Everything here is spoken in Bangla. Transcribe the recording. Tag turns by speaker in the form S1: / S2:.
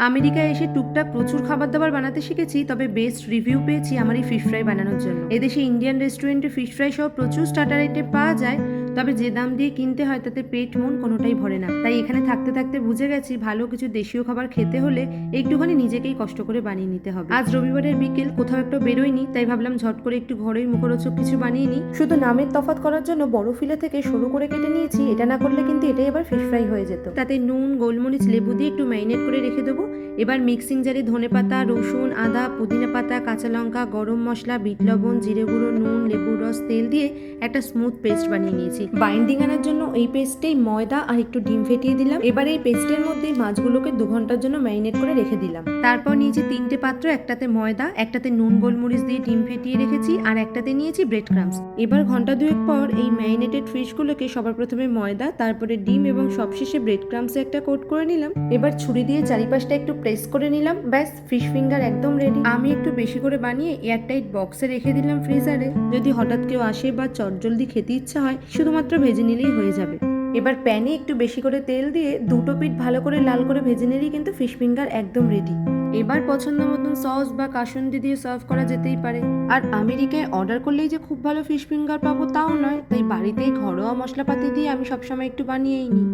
S1: আমেরিকায় এসে টুকটাক প্রচুর খাবার দাবার বানাতে শিখেছি, তবে বেস্ট রিভিউ পেয়েছি আমার এই ফিশ ফ্রাই বানানোর জন্য। এদেশে ইন্ডিয়ান রেস্টুরেন্টে ফিশ ফ্রাই সহ প্রচুর স্টার্টার আইটেম পাওয়া যায়, তবে যে দাম দিয়ে কিনতে হয় তাতে পেট মন কোনোটাই ভরে না। তাই এখানে থাকতে থাকতে বুঝে গেছি ভালো কিছু দেশীয় খাবার খেতে হলে একটুখানি নিজেকেই কষ্ট করে বানিয়ে নিতে হবে। আজ রবিবারের বিকেল, কোথাও একটা বেরোয়নি, তাই ভাবলাম ঝট করে একটু ঘরেই মুখরোচক কিছু বানিয়ে নিই। শুধু নামের তফাৎ করার জন্য বড় ফিলে থেকে সরু করে কেটে নিয়েছি। এটা না করলে কিন্তু এটাই আবার ফিশ ফ্রাই হয়ে যেত। তাতে নুন, গোলমরিচ, লেবু দিয়ে একটু ম্যারিনেট করে রেখে দেবো। এবার মিক্সিং জারে ধনেপাতা, রসুন, আদা, পুদিনা পাতা, কাঁচা লঙ্কা, গরম মশলা, বিট লবণ, জিরে গুঁড়ো, নুন, লেবুর রস, তেল দিয়ে একটা স্মুথ পেস্ট বানিয়ে নিয়েছি। বাইন্ডিং আনার জন্য এই পেস্টেই ময়দা আর একটু ডিম ফেটিয়ে দিলাম। এবার এই পেস্টের মধ্যে মাছগুলোকে 2 ঘন্টার জন্য ম্যারিনেট করে রেখে দিলাম। তারপর নিয়েছি 3টে পাত্র, একটাতে ময়দা, একটাতে নুন গোলমরিচ দিয়ে ডিম ফেটিয়ে রেখেছি, আর একটাতে নিয়েছি ব্রেড ক্রাম্বস। এবার ঘন্টা 2 পর এই ম্যারিনেটেড ফিশগুলোকে সবার প্রথমে ময়দা, তারপরে ডিম এবং সবশেষে ব্রেড ক্রাম্বসে একটা কোট করে নিলাম। এবার ছুরি দিয়ে চারিপাশটা একটু প্রেস করে নিলাম। ব্যাস, ফিশ ফিঙ্গার একদম রেডি। আমি একটু বেশি করে বানিয়ে এয়ারটাইট বক্সে রেখে দিলাম ফ্রিজারে। যদি হঠাৎ কেউ আসে বা চটজলদি খেতে ইচ্ছা হয়, শুধুমাত্র ভেজে নিলেই হয়ে যাবে। এবার প্যানে একটু বেশি করে তেল দিয়ে 2টো পিঠ ভালো করে লাল করে ভেজে নিলেই কিন্তু ফিশ ফিঙ্গার একদম রেডি। এবার পছন্দ মতন সস বা কাসুন্দি দিয়ে সার্ভ করা যেতেই পারে। আর আমেরিকায় অর্ডার করলেই যে খুব ভালো ফিশ ফিঙ্গার পাবো তাও নয়, তাই বাড়িতেই ঘরোয়া মশলাপাতি দিয়ে আমি সবসময় একটু বানিয়েই নিই।